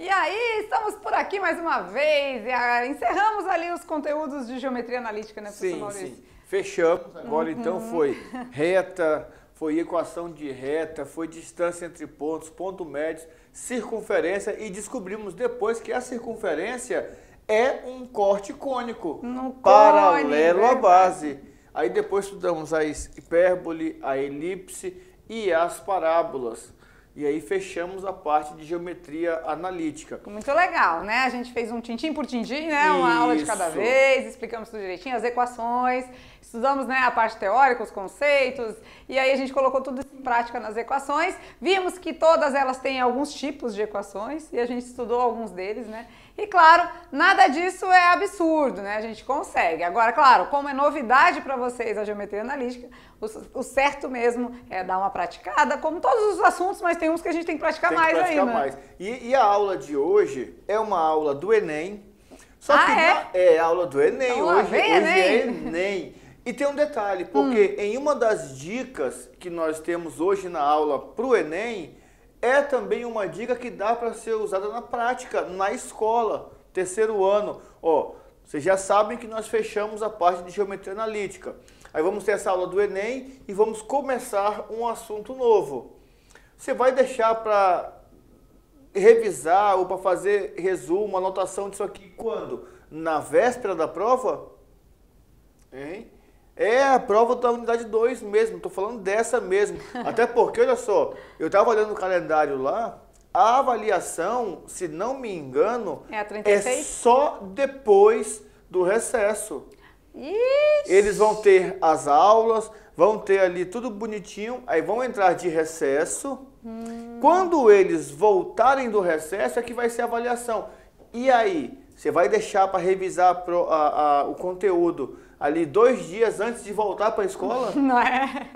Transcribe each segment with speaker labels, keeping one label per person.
Speaker 1: aí, estamos por aqui mais uma vez e encerramos ali os conteúdos de geometria analítica, né, professor Maurício?
Speaker 2: Sim. Fechamos. Agora então foi reta, foi equação de reta, foi distância entre pontos, ponto médio, circunferência e descobrimos depois que a circunferência é um corte cônico, paralelo à base. Aí depois estudamos a hipérbole, a elipse e as parábolas. E aí fechamos a parte de geometria analítica.
Speaker 1: Muito legal, né? A gente fez um tintim por tintim, né? Uma aula de cada vez, explicamos tudo direitinho, as equações, estudamos, né, a parte teórica, os conceitos, e aí a gente colocou tudo em prática nas equações. Vimos que todas elas têm alguns tipos de equações e a gente estudou alguns deles, né? E claro, nada disso é absurdo, né? A gente consegue. Agora, claro, como é novidade para vocês a geometria analítica, o certo mesmo é dar uma praticada, como todos os assuntos, mas tem uns que a gente tem que praticar mais ainda. Mais.
Speaker 2: E a aula de hoje é uma aula do Enem. Só que é aula do Enem,
Speaker 1: então,
Speaker 2: hoje é Enem. E tem um detalhe, porque em uma das dicas que nós temos hoje na aula para o Enem, é também uma dica que dá para ser usada na prática, na escola, terceiro ano. Ó, vocês já sabem que nós fechamos a parte de geometria analítica. Aí vamos ter essa aula do Enem e vamos começar um assunto novo. Você vai deixar para revisar ou para fazer resumo, anotação disso aqui quando? Na véspera da prova? Hein? É a prova da unidade 2 mesmo, estou falando dessa mesmo. Até porque, olha só, eu estava olhando o calendário lá, a avaliação, se não me engano, é só depois do recesso.
Speaker 1: Ixi.
Speaker 2: Eles vão ter as aulas, vão ter ali tudo bonitinho, aí vão entrar de recesso. Quando eles voltarem do recesso é que vai ser a avaliação. E aí, você vai deixar para revisar o conteúdo ali 2 dias antes de voltar para a escola?
Speaker 1: Não é?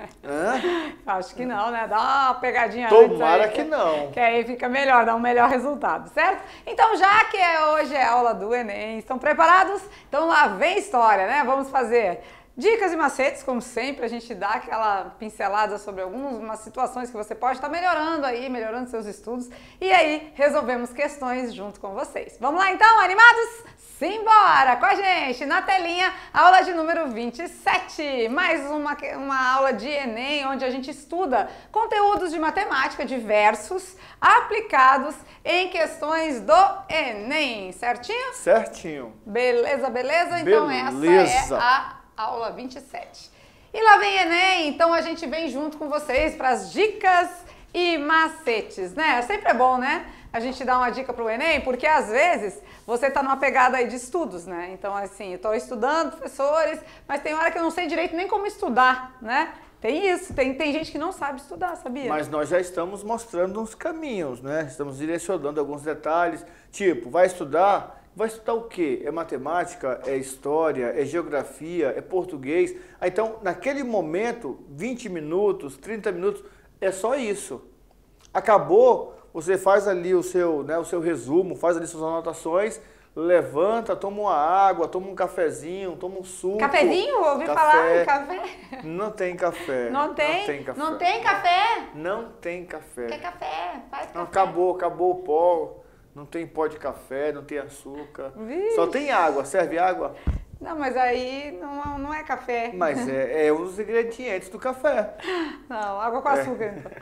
Speaker 1: Acho que não, né? Dá uma pegadinha
Speaker 2: Tomara
Speaker 1: antes.
Speaker 2: Que não.
Speaker 1: Que aí fica melhor, dá um melhor resultado, certo? Então, já que hoje é a aula do Enem, estão preparados? Então lá vem história, né? Vamos fazer dicas e macetes, como sempre, a gente dá aquela pincelada sobre algumas situações que você pode estar melhorando aí, melhorando seus estudos. E aí, resolvemos questões junto com vocês. Vamos lá então, animados? Simbora com a gente, na telinha, aula de número 27. Mais uma aula de Enem, onde a gente estuda conteúdos de matemática diversos, aplicados em questões do Enem, certinho?
Speaker 2: Certinho.
Speaker 1: Beleza, beleza? Então essa é a aula 27. E lá vem Enem, então a gente vem junto com vocês para as dicas e macetes, né? Sempre é bom, né? A gente dá uma dica para o Enem, porque às vezes você está numa pegada aí de estudos, né? Então, assim, eu estou estudando, professores, mas tem hora que eu não sei direito nem como estudar, né? Tem isso, tem gente que não sabe estudar, sabia?
Speaker 2: Mas nós já estamos mostrando uns caminhos, né? Estamos direcionando alguns detalhes, tipo, vai estudar o quê? É matemática, é história, é geografia, é português. Então, naquele momento, 20 minutos, 30 minutos, é só isso. Acabou, você faz ali o seu resumo, faz ali suas anotações, levanta, toma uma água, toma um cafezinho, toma um suco.
Speaker 1: Cafezinho? Ouvi falar em café?
Speaker 2: Não tem café.
Speaker 1: Não tem?
Speaker 2: Não tem café.
Speaker 1: Não tem café?
Speaker 2: Não tem café.
Speaker 1: Quer café? Faz café.
Speaker 2: Não, acabou o pó. Não tem pó de café, não tem açúcar.
Speaker 1: Vixe.
Speaker 2: Só tem água. Serve água?
Speaker 1: Não, mas aí não é café.
Speaker 2: Mas é um dos ingredientes do café.
Speaker 1: Não, água com açúcar, então.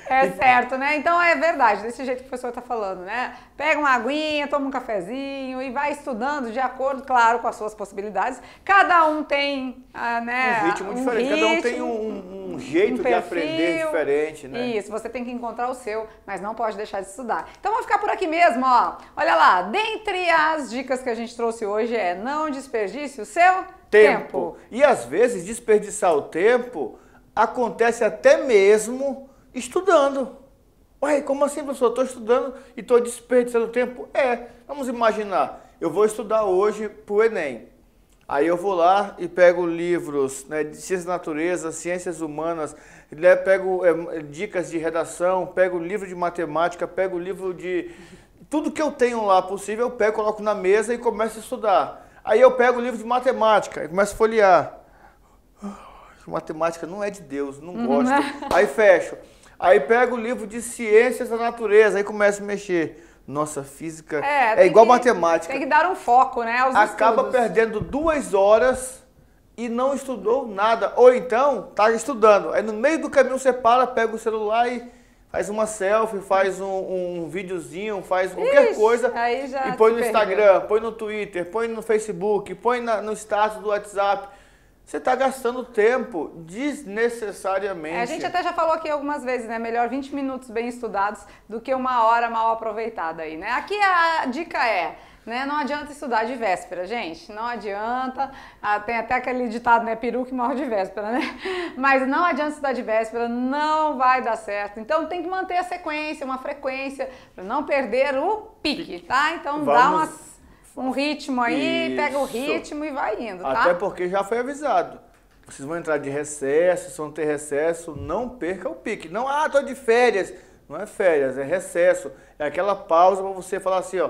Speaker 1: É certo, né? Então é verdade, desse jeito que o professor está falando, né? Pega uma aguinha, toma um cafezinho e vai estudando de acordo, claro, com as suas possibilidades. Cada um tem, né,
Speaker 2: um ritmo diferente, cada um tem um jeito de aprender diferente, né?
Speaker 1: Isso, você tem que encontrar o seu, mas não pode deixar de estudar. Então vamos ficar por aqui mesmo, ó. Olha lá, dentre as dicas que a gente trouxe hoje é não desperdice o seu tempo.
Speaker 2: E às vezes desperdiçar o tempo acontece até mesmo estudando. Ué, como assim, professor? Estou estudando e estou desperdiçando tempo? Vamos imaginar, eu vou estudar hoje para o Enem. Aí eu vou lá e pego livros, né, de ciências da natureza, ciências humanas, né, pego dicas de redação, pego livro de matemática, pego livro de... Tudo que eu tenho lá possível, eu pego, coloco na mesa e começo a estudar. Aí eu pego o livro de matemática e começo a folhear. Matemática não é de Deus, não gosto. Aí fecho. Aí pego o livro de ciências da natureza, aí começo a mexer. Nossa, física é igual matemática.
Speaker 1: Tem que dar um foco, né, aos
Speaker 2: Acaba
Speaker 1: estudos.
Speaker 2: perdendo 2 horas e não estudou nada. Ou então, tá estudando. Aí no meio do caminho você para, pega o celular e faz uma selfie, faz um videozinho, faz qualquer coisa
Speaker 1: aí já
Speaker 2: e põe no
Speaker 1: perdeu.
Speaker 2: Instagram, põe no Twitter, põe no Facebook, põe no status do WhatsApp. Você está gastando tempo desnecessariamente.
Speaker 1: A gente até já falou aqui algumas vezes, né? Melhor 20 minutos bem estudados do que 1 hora mal aproveitada aí, né? Aqui a dica é, né? Não adianta estudar de véspera, gente. Não adianta. Tem até aquele ditado, né? Peru que morre de véspera, né? Mas não adianta estudar de véspera, não vai dar certo. Então tem que manter a sequência, uma frequência, para não perder o pique, tá? Então dá um ritmo aí, pega o ritmo e vai indo, tá?
Speaker 2: Até porque já foi avisado. Vocês vão entrar de recesso, vocês vão ter recesso, não perca o pique. Não, tô de férias. Não é férias, é recesso. É aquela pausa para você falar assim, ó,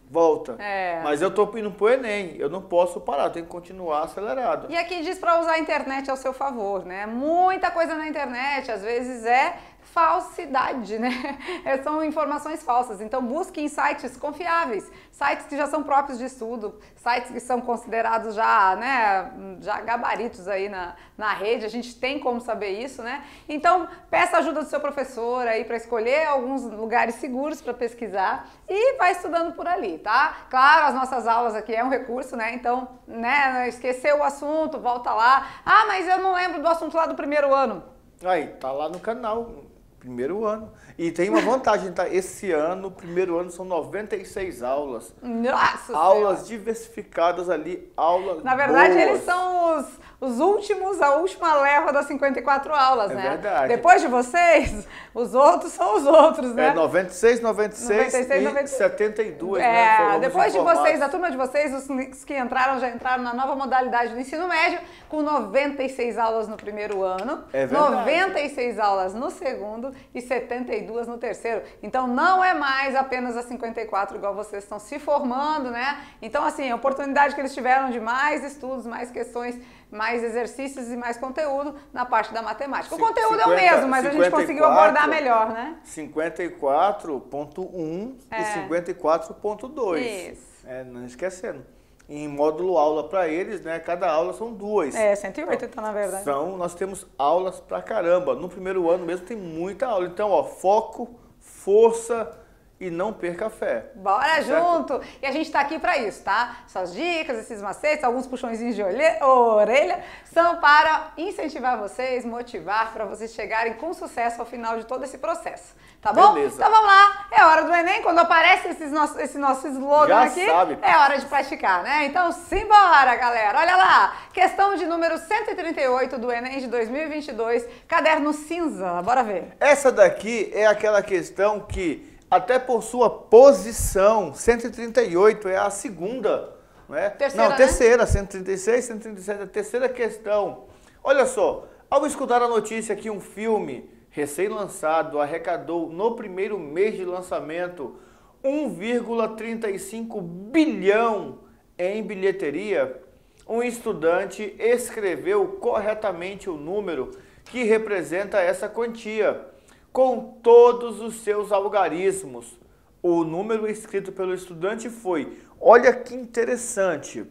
Speaker 2: volta. Mas eu tô indo pro Enem, eu não posso parar, eu tenho que continuar acelerado.
Speaker 1: E aqui diz para usar a internet ao seu favor, né? Muita coisa na internet, às vezes é falsidade, né? São informações falsas. Então busque em sites confiáveis, sites que já são próprios de estudo, sites que são considerados já, né, já gabaritos aí na rede. A gente tem como saber isso, né? Então peça ajuda do seu professor aí para escolher alguns lugares seguros para pesquisar e vai estudando por ali, tá? Claro, as nossas aulas aqui é um recurso, né? Então, né, esqueceu o assunto, volta lá. Ah, mas eu não lembro do assunto lá do primeiro ano.
Speaker 2: Aí, tá lá no canal. Primeiro ano. E tem uma vantagem, tá? Esse ano, primeiro ano, são 96 aulas.
Speaker 1: Nossa
Speaker 2: Aulas
Speaker 1: Senhora.
Speaker 2: diversificadas ali, aulas
Speaker 1: Na verdade,
Speaker 2: boas.
Speaker 1: eles são os últimos, a última leva das 54 aulas, né?
Speaker 2: Verdade.
Speaker 1: Depois de vocês, os outros são os outros, né?
Speaker 2: 96, 96 e 72, né? Foram
Speaker 1: Depois de
Speaker 2: informados.
Speaker 1: vocês, a turma de vocês, os que entraram, já entraram na nova modalidade do ensino médio, com 96 aulas no primeiro ano,
Speaker 2: É verdade.
Speaker 1: 96 aulas no segundo e 72 no terceiro. Então não é mais apenas as 54 igual vocês estão se formando, né? Então assim, a oportunidade que eles tiveram de mais estudos, mais questões, mais exercícios e mais conteúdo na parte da matemática. O conteúdo é o mesmo, mas a gente conseguiu abordar melhor, né?
Speaker 2: 54.1 e 54.2.
Speaker 1: Isso.
Speaker 2: Não esquecendo. Em módulo aula para eles, né? Cada aula são 2.
Speaker 1: 108 então, na verdade.
Speaker 2: Nós temos aulas pra caramba. No primeiro ano mesmo tem muita aula. Então, ó, foco, força e não perca a fé.
Speaker 1: Bora junto! E a gente tá aqui para isso, tá? Essas dicas, esses macetes, alguns puxõezinhos de orelha são para incentivar vocês, motivar para vocês chegarem com sucesso ao final de todo esse processo. Tá bom?
Speaker 2: Beleza.
Speaker 1: Então vamos lá, é hora do Enem, quando aparece esse nosso slogan
Speaker 2: Já
Speaker 1: aqui,
Speaker 2: sabe.
Speaker 1: é hora de praticar, né? Então simbora, galera! Olha lá, questão de número 138 do Enem de 2022, caderno cinza, bora ver.
Speaker 2: Essa daqui é aquela questão que, até por sua posição, 138 é a segunda, né?
Speaker 1: Terceira,
Speaker 2: Não, terceira, 136, 137, a terceira questão. Olha só, ao escutar a notícia que um filme recém-lançado arrecadou no primeiro mês de lançamento 1,35 bilhão em bilheteria, um estudante escreveu corretamente o número que representa essa quantia, com todos os seus algarismos. O número escrito pelo estudante foi, olha que interessante,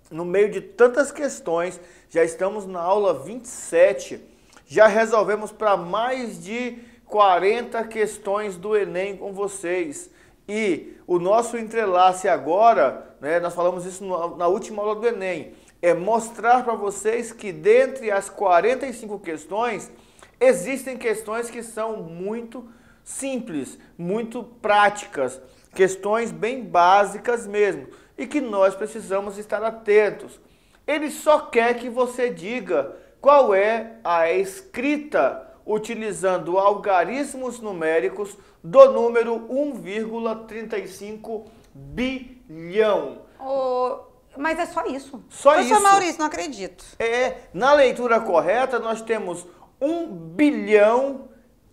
Speaker 2: no meio de tantas questões, já estamos na aula 27, já resolvemos para mais de 40 questões do Enem com vocês. E o nosso entrelace agora, né, nós falamos isso na última aula do Enem, é mostrar para vocês que dentre as 45 questões, existem questões que são muito simples, muito práticas, questões bem básicas mesmo, e que nós precisamos estar atentos. Ele só quer que você diga qual é a escrita utilizando algarismos numéricos do número 1,35 bilhão.
Speaker 1: Mas é só isso.
Speaker 2: Só
Speaker 1: Professor
Speaker 2: isso.
Speaker 1: Maurício, não acredito.
Speaker 2: Na leitura correta nós temos 1 bilhão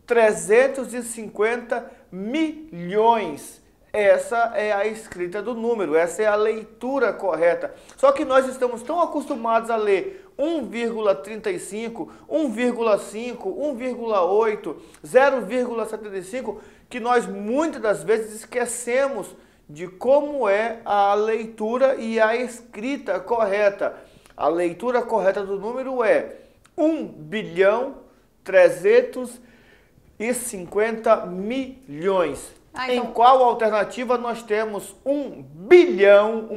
Speaker 2: 350 milhões. essa é a escrita do número, essa é a leitura correta. Só que nós estamos tão acostumados a ler 1,35, 1,5, 1,8, 0,75, que nós muitas das vezes esquecemos de como é a leitura e a escrita correta. A leitura correta do número é 1.350 milhões.
Speaker 1: Então...
Speaker 2: Em qual alternativa nós temos 1 bilhão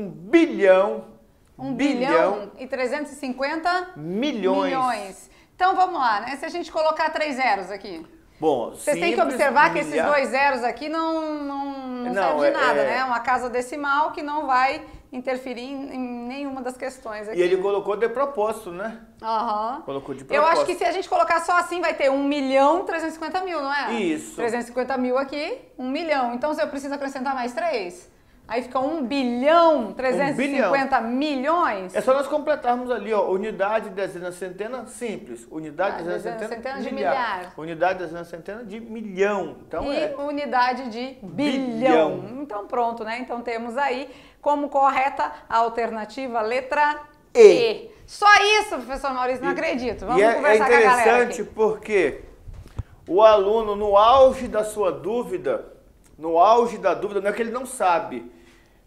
Speaker 1: e 350
Speaker 2: milhões.
Speaker 1: Então vamos lá, né? Se a gente colocar 3 zeros aqui.
Speaker 2: Bom,
Speaker 1: vocês têm que observar que esses 2 zeros aqui não servem de nada, né? Uma casa decimal que não vai interferir em nenhuma das questões aqui.
Speaker 2: E ele colocou de propósito, né?
Speaker 1: Aham.
Speaker 2: Colocou de propósito.
Speaker 1: Eu acho que se a gente colocar só assim, vai ter 1.350.000, não é?
Speaker 2: Isso.
Speaker 1: 350 mil aqui, 1 milhão. Então, se eu preciso acrescentar mais 3, aí fica 1.350 milhões.
Speaker 2: É só nós completarmos ali, ó, unidade, dezena, centena, simples. Unidade, dezena, centena,
Speaker 1: de milhar.
Speaker 2: Unidade, dezena, centena, de milhão. Então,
Speaker 1: unidade de bilhão. Então, pronto, né? Então, temos aí como correta a alternativa letra E. Só isso, professor Maurício, não acredito. Vamos conversar com a galera aqui.
Speaker 2: É interessante porque o aluno, no auge da sua dúvida, não é que ele não sabe,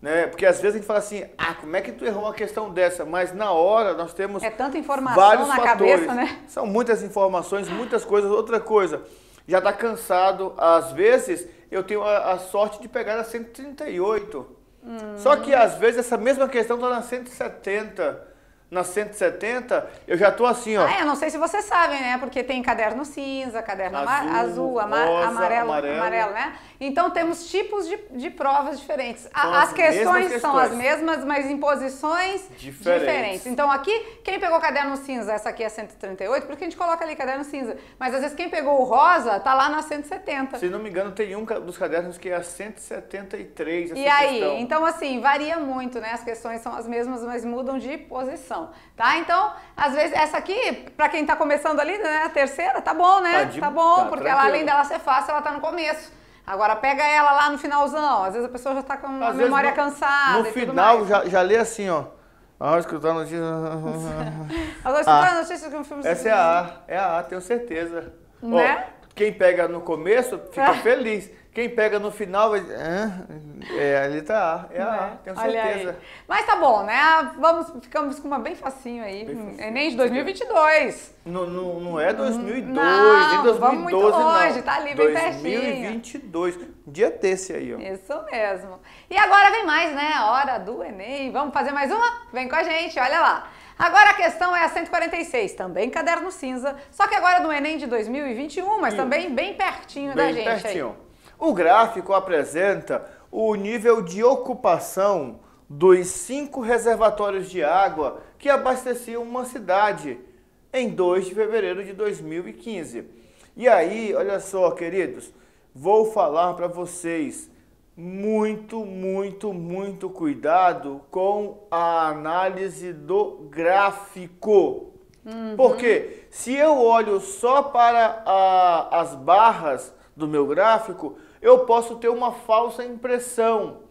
Speaker 2: né? Porque às vezes a gente fala assim, como é que tu errou uma questão dessa? Mas na hora nós temos
Speaker 1: tanta informação
Speaker 2: vários
Speaker 1: na
Speaker 2: fatores.
Speaker 1: Cabeça, né?
Speaker 2: São muitas informações, muitas coisas. Outra coisa, já está cansado. Às vezes eu tenho a sorte de pegar a 138. Só que às vezes essa mesma questão está na 170. Na 170, eu já tô assim, ó.
Speaker 1: Eu não sei se vocês sabem, né? Porque tem caderno cinza, caderno azul, amarelo, né? Então temos tipos de provas diferentes. As questões são as mesmas, mas em posições diferentes. Então aqui, quem pegou caderno cinza, essa aqui é 138, porque a gente coloca ali caderno cinza. Mas às vezes quem pegou o rosa, tá lá na 170.
Speaker 2: Se não me engano, tem um dos cadernos que é a 173, essa
Speaker 1: E aí?
Speaker 2: questão.
Speaker 1: Então assim, varia muito, né? As questões são as mesmas, mas mudam de posição. Tá? Então, às vezes, essa aqui, pra quem tá começando ali, né, a terceira, tá bom, né? Tá bom, porque ela, além dela ser fácil, ela tá no começo. Agora, pega ela lá no finalzão. Às vezes a pessoa já tá com a memória cansada.
Speaker 2: No final, já lê assim, ó. Escutar a notícia.
Speaker 1: Escutar a notícia que um filme...
Speaker 2: Essa é a A, tenho certeza.
Speaker 1: Né?
Speaker 2: Quem pega no começo, fica feliz. Quem pega no final, vai dizer, ali tá A, tenho certeza.
Speaker 1: Aí. Mas tá bom, né? Ficamos com uma bem facinho aí. Enem de 2022.
Speaker 2: Não é 2002,
Speaker 1: não,
Speaker 2: nem 2012,
Speaker 1: vamos muito longe, tá ali bem
Speaker 2: 2022, um dia desse aí, ó.
Speaker 1: Isso mesmo. E agora vem mais, né? A hora do Enem. Vamos fazer mais uma? Vem com a gente, olha lá. Agora a questão é a 146, também caderno cinza, só que agora no Enem de 2021, mas também bem pertinho da gente. Pertinho.
Speaker 2: Aí. O gráfico apresenta o nível de ocupação dos 5 reservatórios de água que abasteciam uma cidade em 2 de fevereiro de 2015. E aí, olha só, queridos, vou falar para vocês, muito cuidado com a análise do gráfico. Porque se eu olho só para as barras do meu gráfico, eu posso ter uma falsa impressão.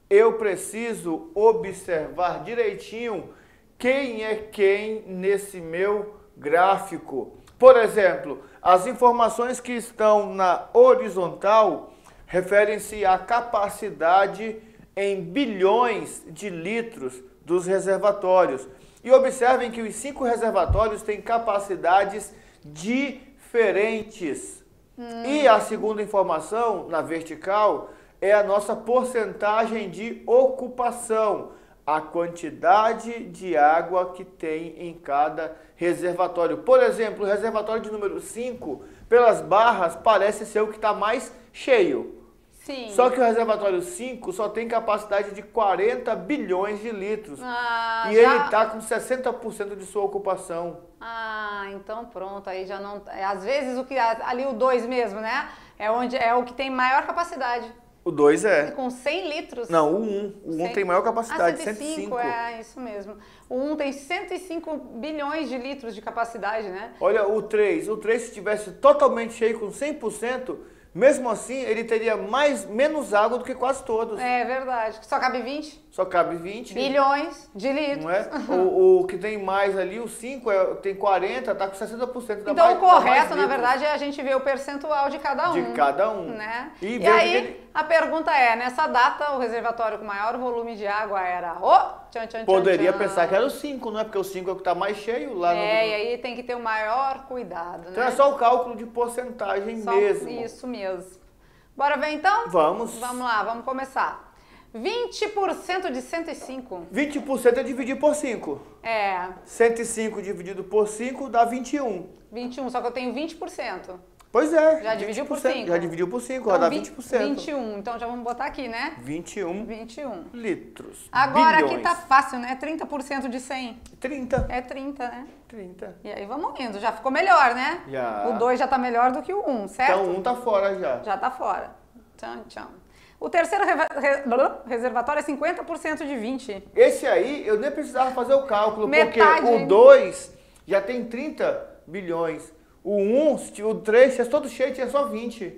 Speaker 2: Eu preciso observar direitinho quem é quem nesse meu gráfico. Por exemplo, as informações que estão na horizontal referem-se à capacidade em bilhões de litros dos reservatórios. E observem que os 5 reservatórios têm capacidades diferentes. E a segunda informação, na vertical, é a nossa porcentagem de ocupação, a quantidade de água que tem em cada reservatório. Por exemplo, o reservatório de número 5, pelas barras, parece ser o que está mais cheio.
Speaker 1: Sim.
Speaker 2: Só que o reservatório 5 só tem capacidade de 40 bilhões de litros. E ele está com 60% de sua ocupação.
Speaker 1: Então pronto, aí já não... Às vezes ali o 2 mesmo, né? É o que tem maior capacidade.
Speaker 2: O 2 é.
Speaker 1: Com 100 litros.
Speaker 2: Não, o 1. O 1 tem maior capacidade, 105.
Speaker 1: Isso mesmo. O 1 tem 105 bilhões de litros de capacidade, né?
Speaker 2: Olha, o 3. O 3, se estivesse totalmente cheio com 100%, mesmo assim ele teria menos água do que quase todos.
Speaker 1: É verdade. Só cabe 20?
Speaker 2: Só cabe 20
Speaker 1: bilhões de litros.
Speaker 2: Não é? O que tem mais ali, o 5, tem 40, tá com 60%.
Speaker 1: Então o correto, na verdade, é a gente ver o percentual de cada um.
Speaker 2: De cada um.
Speaker 1: Né?
Speaker 2: E
Speaker 1: aí, a pergunta é, nessa data, o reservatório com maior volume de água era o...
Speaker 2: Poderia pensar que era o 5, não é? Porque o 5 é o que está mais cheio lá no...
Speaker 1: e aí tem que ter o maior cuidado,
Speaker 2: Então
Speaker 1: né?
Speaker 2: é só o cálculo de porcentagem mesmo.
Speaker 1: Isso mesmo. Bora ver então?
Speaker 2: Vamos.
Speaker 1: Vamos lá, vamos começar. 20% de 105.
Speaker 2: 20% é dividir por 5. 105 dividido por 5 dá 21.
Speaker 1: 21, só que eu tenho 20%.
Speaker 2: Pois é.
Speaker 1: Já dividiu por 5.
Speaker 2: Já dividiu por 5,
Speaker 1: então,
Speaker 2: dá 20%.
Speaker 1: 21, então já vamos botar aqui, né?
Speaker 2: 21
Speaker 1: litros. Agora
Speaker 2: bilhões.
Speaker 1: aqui tá fácil, né? 30% de 100.
Speaker 2: 30.
Speaker 1: É 30, né?
Speaker 2: 30.
Speaker 1: E aí vamos indo, já ficou melhor, né?
Speaker 2: Já.
Speaker 1: O 2 já tá melhor do que o 1, certo?
Speaker 2: Então o 1 tá fora já.
Speaker 1: Já tá fora. Tcham, tcham. O terceiro reservatório é 50% de 20.
Speaker 2: Esse aí eu nem precisava fazer o cálculo,
Speaker 1: Metade,
Speaker 2: porque o 2 já tem 30 bilhões. O 1, o 3, tinha todo cheio, tinha só 20.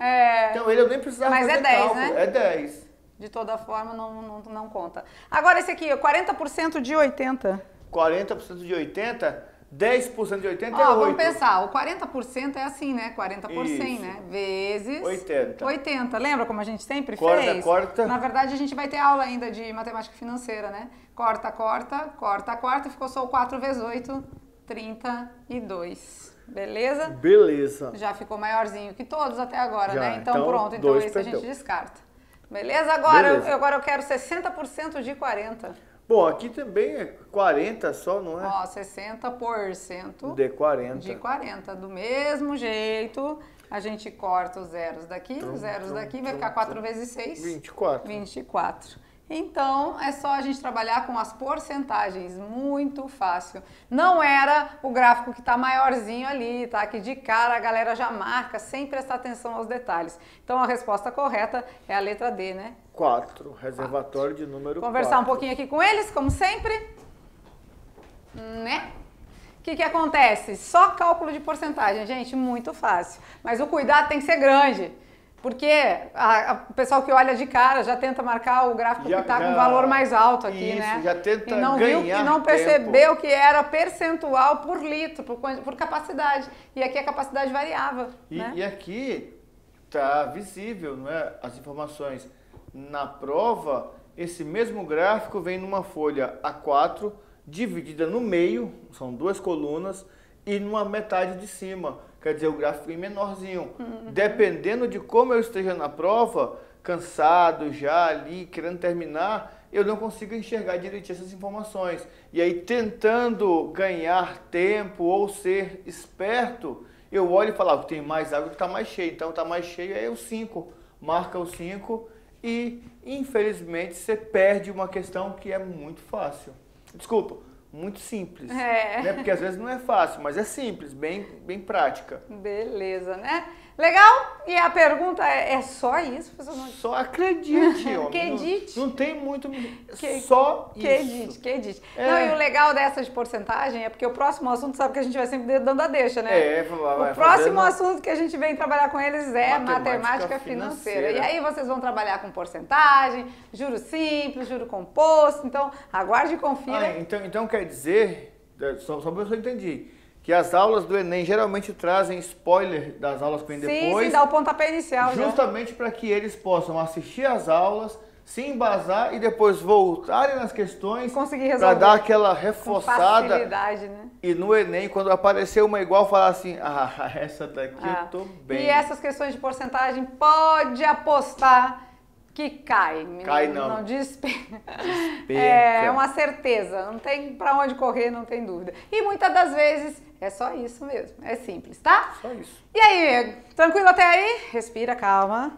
Speaker 2: Então ele eu nem precisava fazer cálculo.
Speaker 1: Né?
Speaker 2: É 10.
Speaker 1: De toda forma, não conta. Agora esse aqui, 40% de 80.
Speaker 2: 40% de 80, 10% de 80 é 8.
Speaker 1: Vamos pensar, o 40% é assim, né? 40 por 100, né? Vezes 80. Lembra como a gente sempre fez?
Speaker 2: Corta.
Speaker 1: Na verdade, a gente vai ter aula ainda de matemática financeira, né? Corta e ficou só o 4 vezes 8, 32. Beleza?
Speaker 2: Beleza.
Speaker 1: Já ficou maiorzinho que todos até agora,
Speaker 2: já,
Speaker 1: né? Então pronto, então esse a gente descarta. Beleza? Agora eu quero 60% de 40.
Speaker 2: Bom, aqui também é 40 só, não é?
Speaker 1: 60%
Speaker 2: de 40.
Speaker 1: De 40. Do mesmo jeito, a gente corta os zeros daqui, os zeros daqui, vai ficar 4 vezes 6. 24. Então, é só a gente trabalhar com as porcentagens, muito fácil. Não era o gráfico que está maiorzinho ali, tá? Que de cara a galera já marca, sem prestar atenção aos detalhes. Então, a resposta correta é a letra D, né?
Speaker 2: 4, reservatório de número 4.
Speaker 1: Conversar um pouquinho aqui com eles, como sempre. Né? O que acontece? Só cálculo de porcentagem, gente, muito fácil. Mas o cuidado tem que ser grande. Porque o pessoal que olha de cara já tenta marcar o gráfico que está com um valor mais alto aqui, né?
Speaker 2: Já tenta
Speaker 1: e não
Speaker 2: ganhar
Speaker 1: viu e não percebeu que era percentual por litro, por capacidade. E aqui a capacidade variava. Né?
Speaker 2: E aqui está visível, não é? As informações. Na prova, esse mesmo gráfico vem numa folha A4, dividida no meio, são 2 colunas, e numa metade de cima. Quer dizer, o gráfico é menorzinho. Dependendo de como eu esteja na prova, cansado já ali, querendo terminar, eu não consigo enxergar direitinho essas informações. E aí, tentando ganhar tempo ou ser esperto, eu olho e falo, tem mais água que está mais cheio. Então, está mais cheio, aí é o 5. Marca o 5 e, infelizmente, você perde uma questão que é muito fácil. Desculpa. Muito simples, né? Porque às vezes não é fácil, mas é simples, bem prática.
Speaker 1: Beleza, né? Legal? E a pergunta é só isso?
Speaker 2: Só acredite, homem.
Speaker 1: Acredite.
Speaker 2: Não tem muito... Só isso.
Speaker 1: Acredite. Não, e o legal dessa de porcentagem é porque o próximo assunto, sabe que a gente vai sempre dando a deixa, né? O próximo assunto que a gente vem trabalhar com eles é matemática financeira. E aí vocês vão trabalhar com porcentagem, juro simples, juro composto. Então, aguarde e confira.
Speaker 2: Então quer dizer, só para eu entendi, que as aulas do Enem geralmente trazem spoiler das aulas que vem depois.
Speaker 1: Sim, dá o pontapé inicial.
Speaker 2: Justamente para que eles possam assistir às aulas, se embasar e depois voltarem nas questões para dar aquela reforçada.
Speaker 1: Com facilidade, né?
Speaker 2: E no Enem, quando aparecer uma igual, falar assim, essa daqui eu tô bem.
Speaker 1: E essas questões de porcentagem, pode apostar que cai.
Speaker 2: Cai não.
Speaker 1: Não despenca. É uma certeza, não tem pra onde correr, não tem dúvida. E muitas das vezes é só isso mesmo, é simples, tá?
Speaker 2: Só isso.
Speaker 1: E aí, tranquilo até aí? Respira, calma.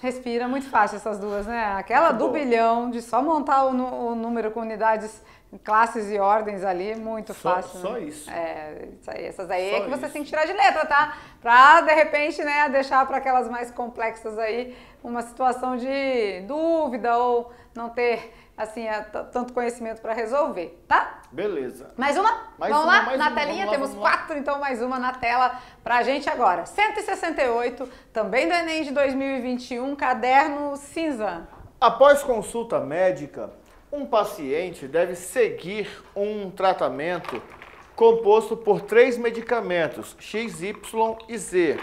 Speaker 1: Respira, muito fácil essas duas, né? Aquela do bilhão, de só montar o número com unidades, classes e ordens ali, muito fácil.
Speaker 2: Só
Speaker 1: né?
Speaker 2: isso.
Speaker 1: Isso aí, essas aí é que você tem que tirar de letra, tá? Pra, de repente, né, deixar para aquelas mais complexas aí uma situação de dúvida ou não ter assim tanto conhecimento para resolver, tá?
Speaker 2: Beleza.
Speaker 1: Mais uma?
Speaker 2: Mais
Speaker 1: vamos
Speaker 2: uma,
Speaker 1: lá?
Speaker 2: mais
Speaker 1: Na
Speaker 2: uma,
Speaker 1: telinha
Speaker 2: vamos lá,
Speaker 1: temos
Speaker 2: vamos lá.
Speaker 1: 4, então mais uma na tela pra gente agora. 168, também do Enem de 2021, caderno cinza.
Speaker 2: Após consulta médica, um paciente deve seguir um tratamento composto por 3 medicamentos, X, Y e Z.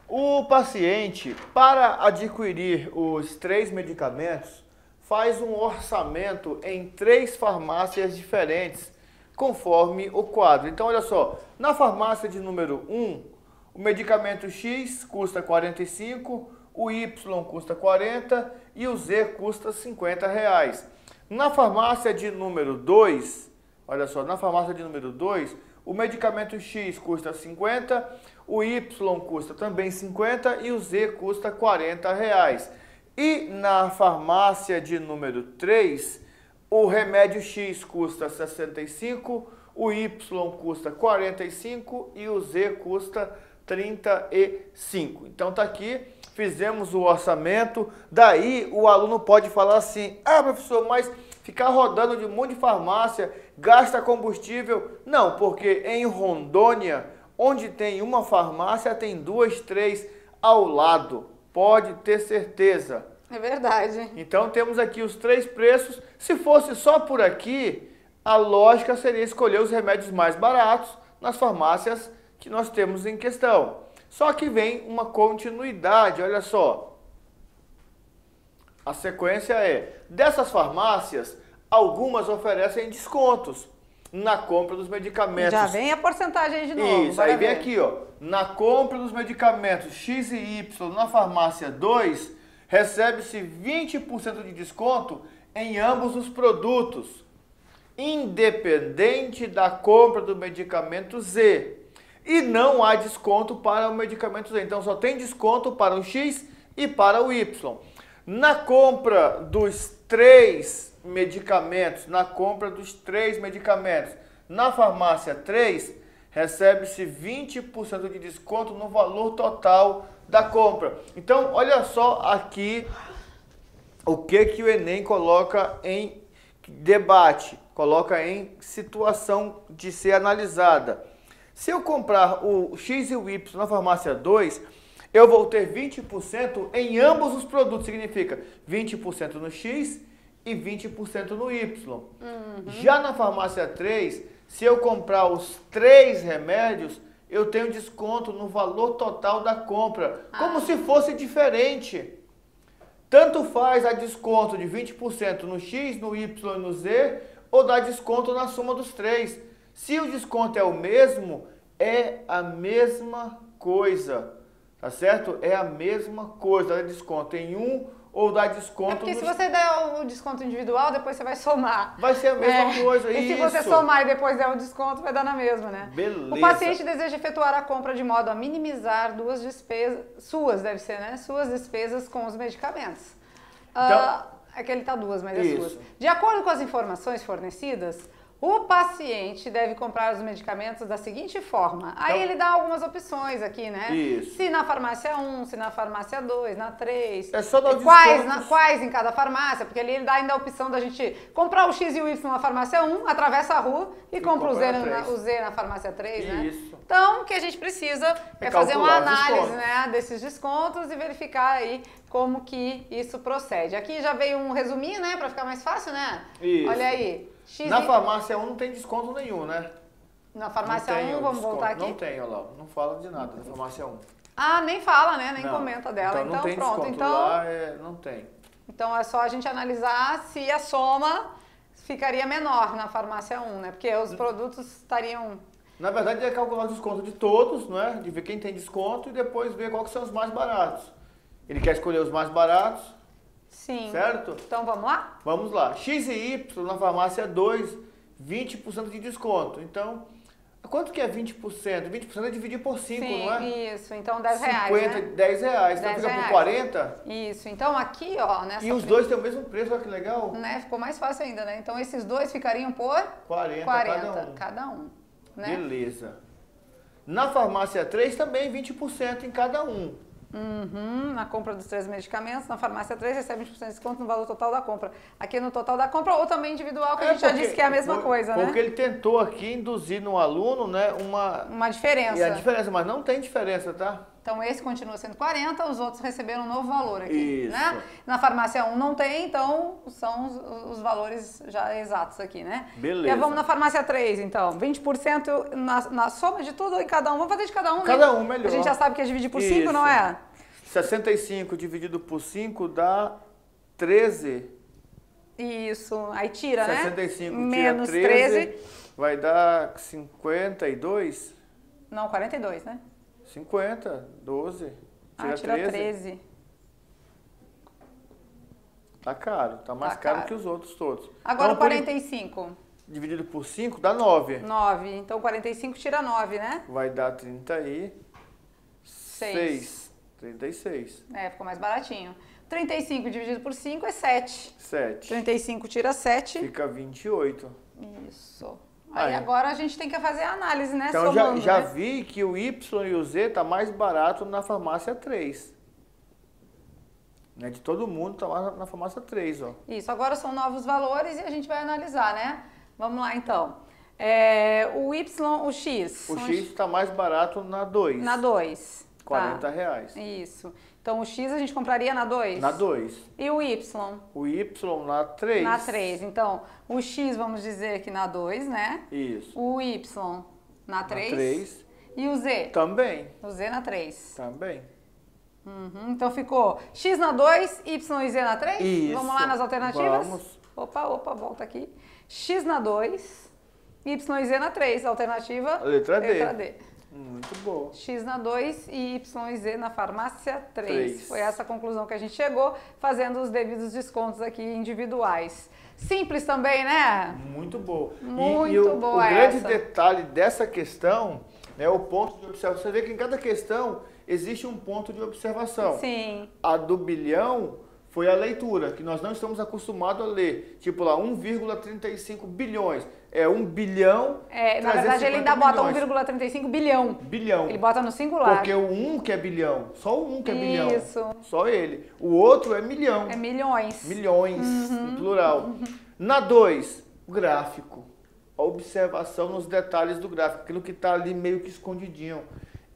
Speaker 2: O paciente, para adquirir os 3 medicamentos, faz um orçamento em 3 farmácias diferentes, conforme o quadro. Então, olha só, na farmácia de número 1, o medicamento X custa R$ 45, o Y custa 40 e o Z custa R$50. Na farmácia de número 2, olha só, na farmácia de número 2, o medicamento X custa 50, o Y custa também 50 e o Z custa R$40. E na farmácia de número 3, o remédio X custa 65, o Y custa 45 e o Z custa 35. Então tá aqui, fizemos o orçamento. Daí o aluno pode falar assim: ah, professor, mas ficar rodando de um monte de farmácia gasta combustível? Não, porque em Rondônia, onde tem uma farmácia, tem 2, 3 ao lado. Pode ter certeza.
Speaker 1: É verdade.
Speaker 2: Então temos aqui os 3 preços. Se fosse só por aqui, a lógica seria escolher os remédios mais baratos nas farmácias que nós temos em questão. Só que vem uma continuidade, olha só. A sequência é, dessas farmácias, algumas oferecem descontos na compra dos medicamentos.
Speaker 1: Já vem a porcentagem de novo.
Speaker 2: Isso, aí vem aqui, ó. Na compra dos medicamentos X e Y na farmácia 2, recebe-se 20% de desconto em ambos os produtos, independente da compra do medicamento Z. E não há desconto para o medicamento Z. Então só tem desconto para o X e para o Y. Na compra dos 3 medicamentos, na farmácia 3, recebe-se 20% de desconto no valor total da compra. Então, olha só aqui o que o Enem coloca em debate, coloca em situação de ser analisada. Se eu comprar o X e o Y na farmácia 2, eu vou ter 20% em ambos os produtos, significa 20% no X e 20% no Y. Já na farmácia 3, se eu comprar os 3 remédios, eu tenho desconto no valor total da compra, como se fosse diferente. Tanto faz a desconto de 20% no X, no Y e no Z, ou dá desconto na soma dos 3. Se o desconto é o mesmo, é a mesma coisa, tá certo? É a mesma coisa, dá desconto em um ou dá desconto...
Speaker 1: É porque se você der o desconto individual, depois você vai somar.
Speaker 2: Vai ser a mesma coisa,
Speaker 1: e
Speaker 2: isso.
Speaker 1: E se você somar e depois der o desconto, vai dar na mesma, né?
Speaker 2: Beleza.
Speaker 1: O paciente deseja efetuar a compra de modo a minimizar suas despesas com os medicamentos.
Speaker 2: Então,
Speaker 1: é que ele tá duas, mas
Speaker 2: isso.
Speaker 1: é suas. De acordo com as informações fornecidas, o paciente deve comprar os medicamentos da seguinte forma. Aí ele dá algumas opções aqui, né?
Speaker 2: Isso.
Speaker 1: Se na farmácia 1, se na farmácia 2, na 3.
Speaker 2: É só dar o
Speaker 1: Quais em cada farmácia, porque ali ele dá ainda a opção da gente comprar o X e o Y na farmácia 1, atravessa a rua e compra o Z na farmácia 3, né?
Speaker 2: Isso.
Speaker 1: Então, o que a gente precisa é fazer uma análise, né, desses descontos e verificar aí como que isso procede. Aqui já veio um resuminho, né, para ficar mais fácil, né?
Speaker 2: Isso.
Speaker 1: Olha aí.
Speaker 2: Na farmácia 1 não tem desconto nenhum, né?
Speaker 1: Na farmácia 1, vamos voltar aqui?
Speaker 2: Não tem, olha lá. Não fala de nada na farmácia 1.
Speaker 1: Ah, nem fala, né? Nem
Speaker 2: não.
Speaker 1: Comenta dela.
Speaker 2: Então não tem
Speaker 1: pronto.
Speaker 2: Desconto.
Speaker 1: Então,
Speaker 2: lá não tem.
Speaker 1: Então é só a gente analisar se a soma ficaria menor na farmácia 1, né? Porque os produtos estariam...
Speaker 2: Na verdade é calcular o desconto de todos, não é? De ver quem tem desconto e depois ver quais são os mais baratos. Ele quer escolher os mais baratos.
Speaker 1: Sim.
Speaker 2: Certo?
Speaker 1: Então vamos lá?
Speaker 2: Vamos lá. X e Y na farmácia 2, 20% de desconto. Então, quanto que é 20%? 20% é dividir por 5,
Speaker 1: Sim,
Speaker 2: não é?
Speaker 1: Isso, então 10 reais,
Speaker 2: 50,
Speaker 1: né?
Speaker 2: 10 reais. Então
Speaker 1: 10
Speaker 2: fica
Speaker 1: reais.
Speaker 2: por 40.
Speaker 1: Isso, então aqui, ó, nessa...
Speaker 2: E os dois têm o mesmo preço, olha que legal.
Speaker 1: Né? Ficou mais fácil ainda, né? Então esses dois ficariam por
Speaker 2: 40
Speaker 1: cada um. Né?
Speaker 2: Beleza. Na farmácia 3 também 20% em cada um.
Speaker 1: Na compra dos 3 medicamentos, na farmácia 3 recebe 20% de desconto no valor total da compra. Aqui no total da compra ou também individual, que a gente já disse que é a mesma coisa, né?
Speaker 2: Porque ele tentou aqui induzir no aluno, né,
Speaker 1: uma diferença.
Speaker 2: E a diferença, mas não tem diferença, tá?
Speaker 1: Então esse continua sendo 40, os outros receberam um novo valor aqui,
Speaker 2: Isso.
Speaker 1: né? Na farmácia 1 não tem, então são os valores já exatos aqui, né?
Speaker 2: Beleza.
Speaker 1: E vamos na farmácia 3, então. 20% na soma de tudo ou em cada um? Vamos fazer de cada um, né?
Speaker 2: Cada um, melhor.
Speaker 1: A gente já sabe que é dividir por 5, não é?
Speaker 2: 65 dividido por 5 dá 13.
Speaker 1: Isso. Aí tira,
Speaker 2: 65
Speaker 1: né?
Speaker 2: tira
Speaker 1: Menos
Speaker 2: 13. Vai dar 52?
Speaker 1: Não, 42, né?
Speaker 2: 50, 12. Tira
Speaker 1: 13.
Speaker 2: Tá caro, tá mais caro que os outros todos.
Speaker 1: Agora
Speaker 2: então,
Speaker 1: 45.
Speaker 2: Dividido por 5 dá 9.
Speaker 1: 9. Então 45 tira 9, né?
Speaker 2: Vai dar 36. 36.
Speaker 1: É, ficou mais baratinho. 35 dividido por 5 é 7.
Speaker 2: 7.
Speaker 1: 35 tira 7.
Speaker 2: Fica 28.
Speaker 1: Isso. Aí agora a gente tem que fazer a análise, né?
Speaker 2: Então
Speaker 1: somando,
Speaker 2: já
Speaker 1: né?
Speaker 2: vi que o Y e o Z tá mais barato na farmácia 3. Né? De todo mundo tá mais na farmácia 3, ó.
Speaker 1: Isso, agora são novos valores e a gente vai analisar, né? Vamos lá então. O Y, o X.
Speaker 2: O X tá mais barato na 2.
Speaker 1: Na 2.
Speaker 2: R$ 40.
Speaker 1: Isso. Então o X a gente compraria na 2?
Speaker 2: Na 2.
Speaker 1: E o Y?
Speaker 2: O Y na 3.
Speaker 1: Na 3. Então, o X vamos dizer que na 2, né?
Speaker 2: Isso.
Speaker 1: O Y na 3.
Speaker 2: Na 3.
Speaker 1: E o Z?
Speaker 2: Também.
Speaker 1: O Z na 3.
Speaker 2: Também.
Speaker 1: Então ficou X na 2, Y e Z na 3?
Speaker 2: Isso.
Speaker 1: Vamos lá nas alternativas?
Speaker 2: Vamos.
Speaker 1: Opa, volta aqui. X na 2, Y e Z na 3. Alternativa?
Speaker 2: Letra D.
Speaker 1: Letra D.
Speaker 2: Muito bom.
Speaker 1: X na 2 e Y e Z na farmácia 3.
Speaker 2: 3.
Speaker 1: Foi essa a conclusão que a gente chegou, fazendo os devidos descontos aqui individuais. Simples também, né?
Speaker 2: Muito boa.
Speaker 1: Muito boa
Speaker 2: o grande
Speaker 1: essa.
Speaker 2: detalhe dessa questão é o ponto de observação. Você vê que em cada questão existe um ponto de observação.
Speaker 1: Sim.
Speaker 2: A do bilhão foi a leitura, que nós não estamos acostumados a ler. Tipo lá, 1,35 bilhões. É 1 bilhão.
Speaker 1: Na verdade, ele ainda bota
Speaker 2: milhões.
Speaker 1: 1,35 bilhão.
Speaker 2: Bilhão.
Speaker 1: Ele bota no singular.
Speaker 2: Porque o 1 que é bilhão, só o 1 que é bilhão.
Speaker 1: Isso.
Speaker 2: Só ele. O outro é milhão.
Speaker 1: É milhões.
Speaker 2: Milhões, no plural. Na 2, o gráfico. A observação nos detalhes do gráfico, aquilo que está ali meio que escondidinho.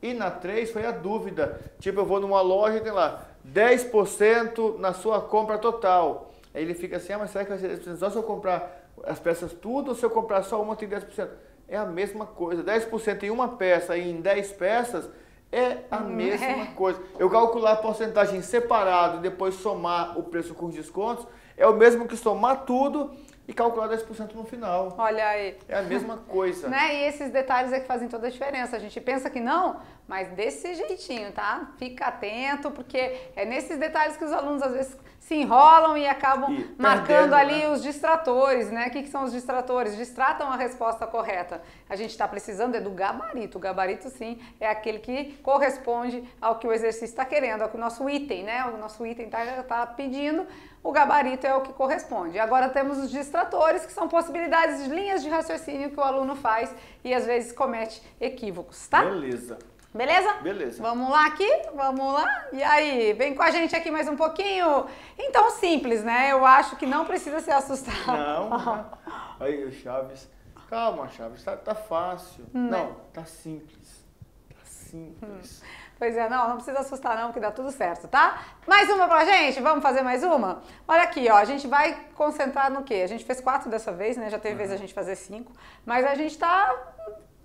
Speaker 2: E na 3 foi a dúvida. Tipo, eu vou numa loja e tem lá 10% na sua compra total. Aí ele fica assim, mas será que vai ser 10% só se eu comprar as peças tudo ou se eu comprar só uma tem 10%? É a mesma coisa. 10% em uma peça e em 10 peças é a mesma coisa. Eu calcular a porcentagem separado e depois somar o preço com os descontos é o mesmo que somar tudo e calcular 10% no final.
Speaker 1: Olha aí.
Speaker 2: É a mesma coisa.
Speaker 1: Né? E esses detalhes é que fazem toda a diferença. A gente pensa que não, mas desse jeitinho, tá? Fica atento, porque é nesses detalhes que os alunos às vezes se enrolam e acabam marcando ali, né, os distratores, né? O que são os distratores? Distratam a resposta correta. A gente está precisando do gabarito. O gabarito, sim, é aquele que corresponde ao que o exercício está querendo, ao que o nosso item, né? O nosso item tá pedindo. O gabarito é o que corresponde. Agora temos os distratores, que são possibilidades de linhas de raciocínio que o aluno faz e às vezes comete equívocos, tá?
Speaker 2: Beleza.
Speaker 1: Beleza?
Speaker 2: Beleza.
Speaker 1: Vamos lá aqui? Vamos lá? E aí, vem com a gente aqui mais um pouquinho? Então, simples, né? Eu acho que não precisa se assustar.
Speaker 2: Não. Aí, o Chaves. Calma, Chaves, tá fácil. Não, tá simples. Tá simples.
Speaker 1: Pois é, não precisa assustar não, que dá tudo certo, tá? Mais uma pra gente? Vamos fazer mais uma? Olha aqui, ó, a gente vai concentrar no quê? A gente fez 4 dessa vez, né? Já teve vez a gente fazer 5, mas a gente tá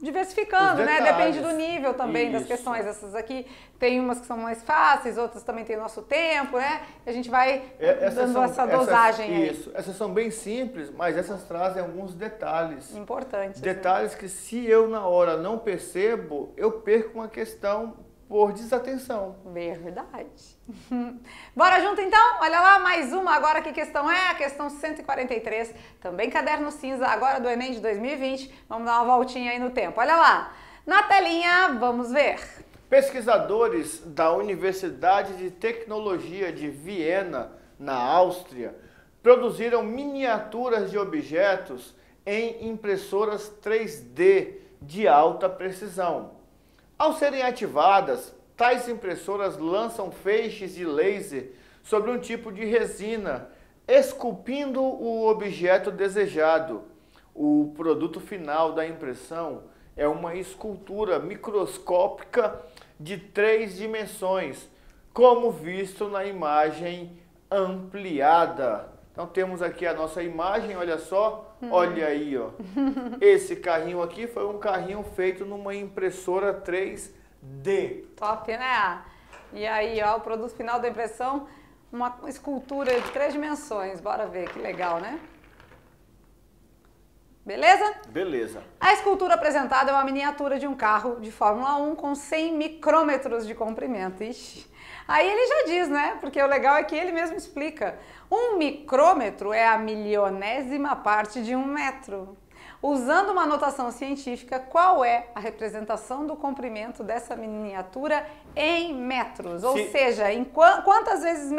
Speaker 1: diversificando, né? Depende do nível também das questões. Essas aqui tem umas que são mais fáceis, outras também tem o nosso tempo, né? A gente vai dando essa dosagem aí.
Speaker 2: Isso, essas são bem simples, mas essas trazem alguns detalhes.
Speaker 1: Importantes.
Speaker 2: Detalhes, né, que se eu na hora não percebo, eu perco uma questão por desatenção.
Speaker 1: Verdade. Bora junto então? Olha lá, mais uma. Agora que questão é? A questão 143. Também caderno cinza, agora do Enem de 2020. Vamos dar uma voltinha aí no tempo. Olha lá. Na telinha, vamos ver.
Speaker 2: Pesquisadores da Universidade de Tecnologia de Viena, na Áustria, produziram miniaturas de objetos em impressoras 3D de alta precisão. Ao serem ativadas, tais impressoras lançam feixes de laser sobre um tipo de resina, esculpindo o objeto desejado. O produto final da impressão é uma escultura microscópica de 3 dimensões, como visto na imagem ampliada. Então temos aqui a nossa imagem, olha só, olha aí, ó. Esse carrinho aqui foi um carrinho feito numa impressora 3D.
Speaker 1: Top, né? E aí, ó, o produto final da impressão, uma escultura de 3 dimensões. Bora ver, que legal, né? Beleza?
Speaker 2: Beleza.
Speaker 1: A escultura apresentada é uma miniatura de um carro de Fórmula 1 com 100 micrômetros de comprimento. Ixi. Aí ele já diz, né? Porque o legal é que ele mesmo explica. Um micrômetro é a milionésima parte de um metro. Usando uma notação científica, qual é a representação do comprimento dessa miniatura em metros? Ou seja, em quantas vezes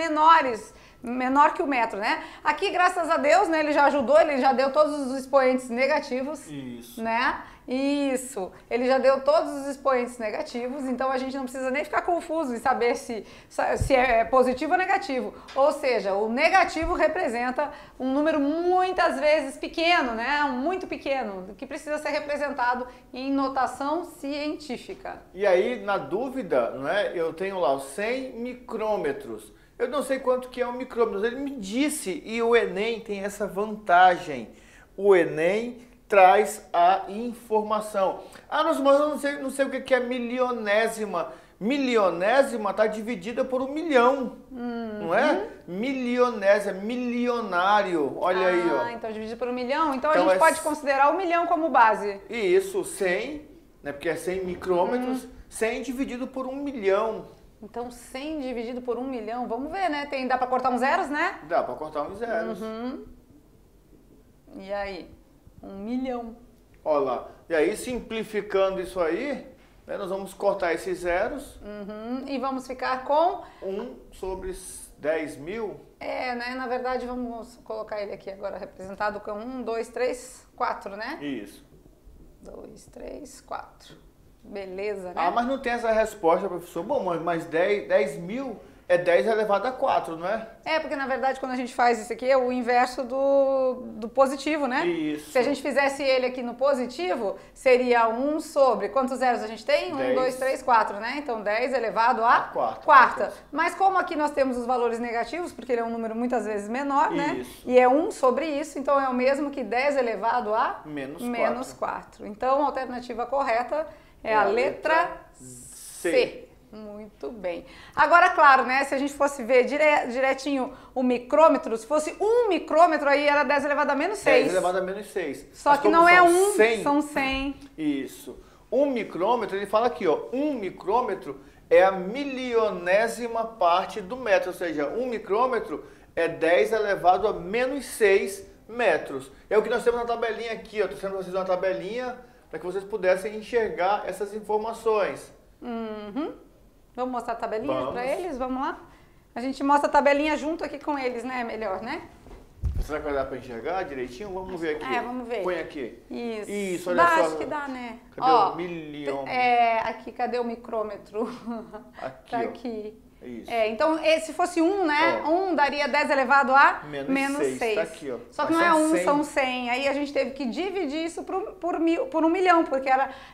Speaker 1: menor que o metro, né? Aqui, graças a Deus, né, ele já ajudou, ele já deu todos os expoentes negativos.
Speaker 2: Isso.
Speaker 1: Né? Isso. Ele já deu todos os expoentes negativos, então a gente não precisa nem ficar confuso em saber se é positivo ou negativo. Ou seja, o negativo representa um número muitas vezes pequeno, né? Muito pequeno, que precisa ser representado em notação científica.
Speaker 2: E aí, na dúvida, não é? Eu tenho lá os 100 micrômetros. Eu não sei quanto que é um micrômetro. Ele me disse, e o Enem tem essa vantagem. O Enem traz a informação. Ah, mas eu não sei o que é milionésima. Milionésima está dividida por 1 milhão, não é? Milionésima, milionário, olha aí, ó.
Speaker 1: Ah, então dividido por 1 milhão. Então a gente pode considerar 1 milhão como base.
Speaker 2: Isso, 100, né, porque é 100 micrômetros, 100 dividido por 1 milhão.
Speaker 1: Então 100 dividido por 1 milhão, vamos ver, né? Dá para cortar uns zeros, né?
Speaker 2: Dá para cortar uns zeros.
Speaker 1: E aí? 1 milhão.
Speaker 2: Olha lá. E aí, simplificando isso aí, né, nós vamos cortar esses zeros.
Speaker 1: E vamos ficar com
Speaker 2: 1 sobre 10 mil.
Speaker 1: É, né? Na verdade, vamos colocar ele aqui agora representado com 1, 2, 3, 4, né?
Speaker 2: Isso.
Speaker 1: 2, 3, 4. Beleza, né?
Speaker 2: Ah, mas não tem essa resposta, professor. Bom, mas 10 mil é 10 elevado a 4, não é?
Speaker 1: É, porque na verdade quando a gente faz isso aqui é o inverso do positivo, né?
Speaker 2: Isso.
Speaker 1: Se a gente fizesse ele aqui no positivo, seria 1 sobre... Quantos zeros a gente tem? 1, 2, 3, 4, né? Então 10 elevado a quarta. Mas como aqui nós temos os valores negativos, porque ele é um número muitas vezes menor, né? E é 1 sobre isso, então é o mesmo que 10 elevado a menos 4. Então a alternativa correta é a letra C. Muito bem. Agora, claro, né? Se a gente fosse ver direitinho o micrômetro, se fosse 1 micrômetro, aí era 10 elevado a menos 6.
Speaker 2: 10 elevado a menos 6.
Speaker 1: Só que não é 1, são 100.
Speaker 2: Isso. 1 micrômetro, ele fala aqui, ó. 1 micrômetro é a milionésima parte do metro. Ou seja, 1 micrômetro é 10 elevado a menos 6 metros. É o que nós temos na tabelinha aqui, ó. Estou trazendo para vocês uma tabelinha para que vocês pudessem enxergar essas informações.
Speaker 1: Vamos mostrar a tabelinha para eles? Vamos lá? A gente mostra a tabelinha junto aqui com eles, né? Melhor, né?
Speaker 2: Será que vai dar para enxergar direitinho? Vamos ver aqui.
Speaker 1: Vamos ver.
Speaker 2: Põe aqui.
Speaker 1: Isso,
Speaker 2: olha só.
Speaker 1: Acho que dá, né?
Speaker 2: Cadê o milhão?
Speaker 1: Aqui, cadê o micrômetro?
Speaker 2: Aqui,
Speaker 1: tá aqui.
Speaker 2: Isso.
Speaker 1: Se fosse 1, né? 1 daria 10 elevado a menos 6.
Speaker 2: Tá aqui, ó.
Speaker 1: Só que não é 1, são 100. Aí a gente teve que dividir isso por 1 milhão, porque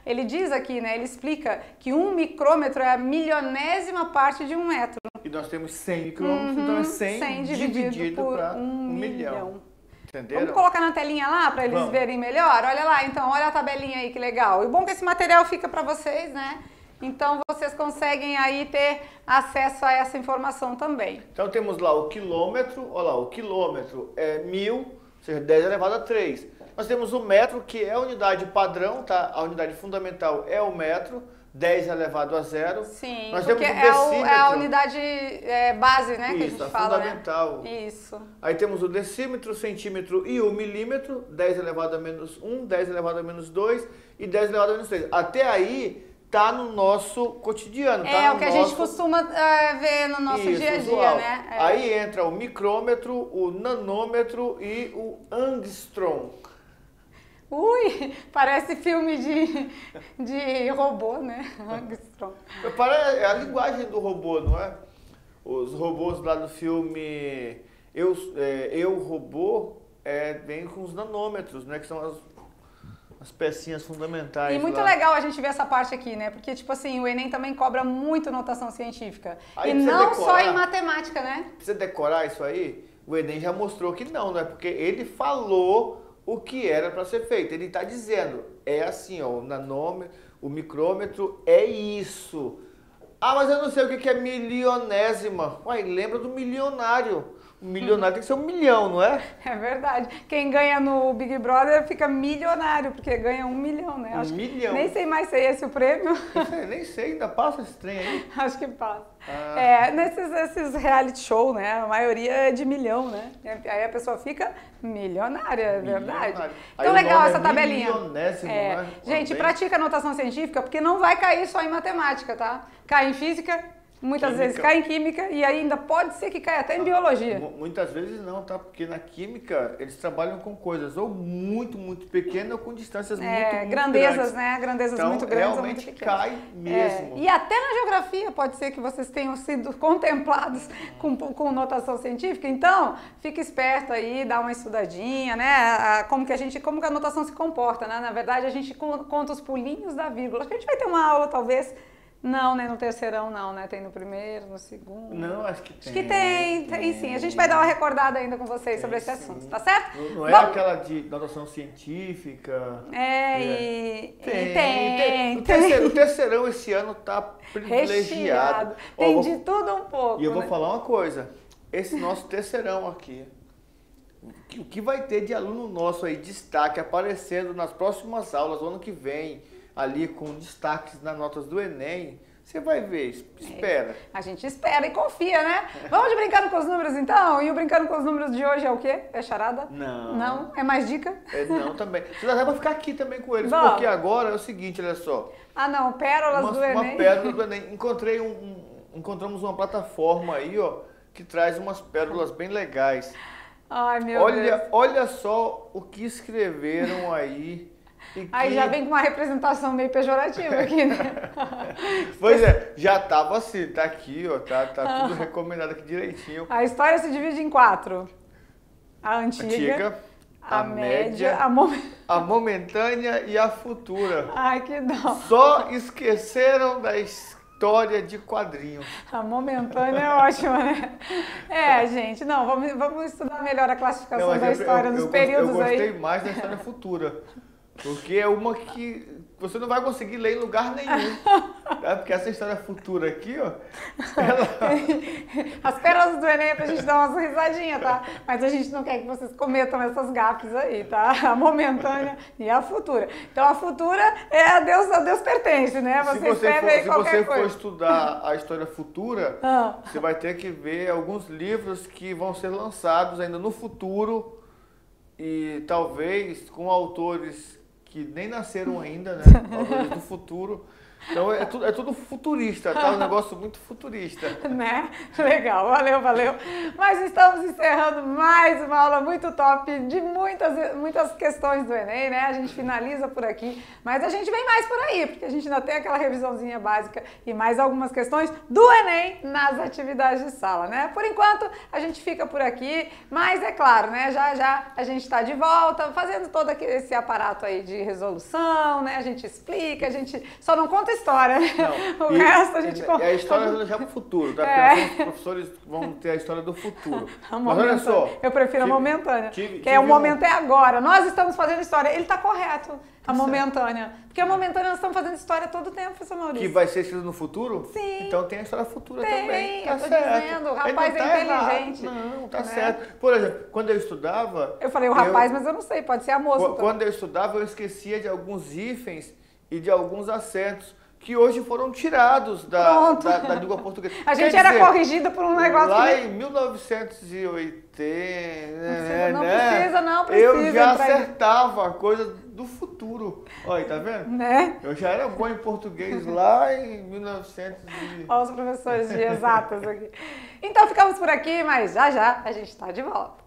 Speaker 1: ele diz aqui, né? Ele explica que 1 micrômetro é a milionésima parte de um metro.
Speaker 2: E nós temos 100 micrômetros, então é 100 dividido para 1 milhão. Entenderam?
Speaker 1: Vamos colocar na telinha lá para eles verem melhor? Olha lá, então, olha a tabelinha aí, que legal. E o bom é que esse material fica para vocês, né? Então, vocês conseguem aí ter acesso a essa informação também.
Speaker 2: Então, temos lá o quilômetro, olha lá, o quilômetro é 1000, ou seja, 10 elevado a 3. Nós temos o metro, que é a unidade padrão, tá? A unidade fundamental é o metro, 10 elevado a 0.
Speaker 1: Sim,
Speaker 2: nós
Speaker 1: porque
Speaker 2: temos o decímetro.
Speaker 1: É a unidade base, né, que a gente fala,
Speaker 2: fundamental.
Speaker 1: Né? Isso.
Speaker 2: Aí temos o decímetro, centímetro e o milímetro, 10 elevado a menos 1, 10 elevado a menos 2 e 10 elevado a menos 3. Até aí tá no nosso cotidiano.
Speaker 1: É o que a gente costuma ver no nosso dia a dia, né?
Speaker 2: Aí entra o micrômetro, o nanômetro e o angstrom.
Speaker 1: Ui, parece filme de robô, né? Armstrong.
Speaker 2: É a linguagem do robô, não é? Os robôs lá do filme Eu, Robô, vem com os nanômetros, né? Que são as pecinhas fundamentais.
Speaker 1: E muito
Speaker 2: lá.
Speaker 1: legal a gente ver essa parte aqui, né? Porque, tipo assim, o Enem também cobra muito notação científica.
Speaker 2: Aí
Speaker 1: e
Speaker 2: precisa
Speaker 1: não
Speaker 2: decorar.
Speaker 1: só em matemática, né?
Speaker 2: Precisa decorar isso aí? O Enem já mostrou que não, né? Porque ele falou o que era para ser feito. Ele está dizendo, é assim, ó, o nanômetro, o micrômetro é isso. Ah, mas eu não sei o que é milionésima. Uai, lembra do milionário. O milionário tem que ser 1 milhão, não é?
Speaker 1: É verdade. Quem ganha no Big Brother fica milionário, porque ganha 1 milhão, né?
Speaker 2: Um milhão.
Speaker 1: Nem sei mais se é esse o prêmio.
Speaker 2: Nem sei, ainda passa esse trem aí.
Speaker 1: Acho que passa.
Speaker 2: Ah.
Speaker 1: Nesses reality show, né? A maioria é de milhão, né? Aí a pessoa fica milionária, é verdade.
Speaker 2: Milionário.
Speaker 1: Então
Speaker 2: Aí
Speaker 1: legal
Speaker 2: o nome
Speaker 1: essa
Speaker 2: é
Speaker 1: tabelinha.
Speaker 2: milionésimo, né?
Speaker 1: Gente,
Speaker 2: Também.
Speaker 1: pratica anotação científica, porque não vai cair só em matemática, tá? Cai em física, muitas
Speaker 2: Química.
Speaker 1: vezes cai em química e ainda pode ser que caia até em biologia.
Speaker 2: Muitas vezes não, tá? Porque na química eles trabalham com coisas ou muito, muito pequenas ou com distâncias muito
Speaker 1: grandezas,
Speaker 2: grandes.
Speaker 1: né? Grandezas
Speaker 2: Então,
Speaker 1: muito grandes ou muito
Speaker 2: realmente
Speaker 1: pequenas.
Speaker 2: cai mesmo.
Speaker 1: E até na geografia pode ser que vocês tenham sido contemplados com notação científica. Então, fica esperto aí, dá uma estudadinha, né? Como que a notação se comporta, né? Na verdade, a gente conta os pulinhos da vírgula. Acho que a gente vai ter uma aula, talvez. Não, né? No terceirão não, né? Tem no primeiro, no segundo.
Speaker 2: Não, acho que tem.
Speaker 1: Acho que tem sim. A gente vai dar uma recordada ainda com vocês sobre esse assunto, tá certo?
Speaker 2: Não é
Speaker 1: Bom,
Speaker 2: aquela de notação científica.
Speaker 1: Tem.
Speaker 2: O terceirão esse ano tá privilegiado.
Speaker 1: Recheado. Tem de tudo um pouco.
Speaker 2: E eu vou
Speaker 1: né?
Speaker 2: falar uma coisa. Esse nosso terceirão aqui, o que vai ter de aluno nosso aí, destaque, aparecendo nas próximas aulas, ano que vem, ali com destaques nas notas do Enem, você vai ver, espera.
Speaker 1: A gente espera e confia, né? Vamos de Brincando com os Números, então? E o Brincando com os Números de hoje é o quê? É charada?
Speaker 2: Não.
Speaker 1: Não? É mais dica?
Speaker 2: Não, também. Você dá pra ficar aqui também com eles,
Speaker 1: Vamos.
Speaker 2: porque agora é o seguinte, olha só.
Speaker 1: Ah, não. Pérolas do Enem.
Speaker 2: Uma pérola do Enem. Encontramos uma plataforma aí, ó, que traz umas pérolas bem legais.
Speaker 1: Ai, meu Deus.
Speaker 2: Olha só o que escreveram aí.
Speaker 1: Aí já vem com uma representação meio pejorativa aqui, né?
Speaker 2: Pois é, já tava assim, tá aqui, ó, tá tudo recomendado aqui direitinho.
Speaker 1: A história se divide em 4. A antiga, a média,
Speaker 2: a momentânea e a futura.
Speaker 1: Ai, que dó.
Speaker 2: Só esqueceram da história de quadrinhos.
Speaker 1: A momentânea é ótima, né? Gente, não, vamos estudar melhor a classificação da história nos períodos aí.
Speaker 2: Eu gostei mais da história futura. Porque é uma que você não vai conseguir ler em lugar nenhum. Tá? Porque essa história futura aqui, ó.
Speaker 1: As pérolas do Enem é pra gente dar uma risadinha, tá? Mas a gente não quer que vocês cometam essas gafes aí, tá? A momentânea e a futura. Então a futura é a Deus pertence, né? Você escreve aí qualquer coisa. Se você for
Speaker 2: estudar a história futura, você vai ter que ver alguns livros que vão ser lançados ainda no futuro e talvez com autores que nem nasceram ainda, né? Autores do futuro. Então é tudo futurista, tá? Um negócio muito futurista.
Speaker 1: Né? Legal, valeu. Mas estamos encerrando mais uma aula muito top de muitas questões do Enem, né? A gente finaliza por aqui, mas a gente vem mais por aí, porque a gente ainda tem aquela revisãozinha básica e mais algumas questões do Enem nas atividades de sala, né? Por enquanto, a gente fica por aqui, mas é claro, né? Já a gente está de volta, fazendo todo esse aparato aí de resolução, né? A gente explica, a gente só não conta história.
Speaker 2: Não.
Speaker 1: O resto a gente
Speaker 2: conta. E a história já para o futuro, tá? Porque os professores vão ter a história do futuro. Mas olha só.
Speaker 1: Eu prefiro a momentânea. O momento é agora. Nós estamos fazendo história. Ele está correto. A momentânea. Porque a momentânea nós estamos fazendo história todo o tempo, professor Maurício.
Speaker 2: Que vai ser escrito no futuro?
Speaker 1: Sim.
Speaker 2: Então tem a história futura também. Tá
Speaker 1: eu tô
Speaker 2: certo.
Speaker 1: dizendo, o rapaz é inteligente.
Speaker 2: Não, tá certo. Por exemplo, quando eu estudava...
Speaker 1: Eu falei o rapaz, mas eu não sei, pode ser a moça.
Speaker 2: Quando eu estudava, eu esquecia de alguns hífens e de alguns acentos que hoje foram tirados da língua portuguesa.
Speaker 1: A gente era corrigido por um negócio
Speaker 2: lá
Speaker 1: que...
Speaker 2: em 1980...
Speaker 1: Não precisa.
Speaker 2: Eu já acertava a coisa do futuro. Olha, tá vendo?
Speaker 1: Né?
Speaker 2: Eu já era bom em português lá em 1900
Speaker 1: Olha os professores de exatas aqui. Então ficamos por aqui, mas já a gente está de volta.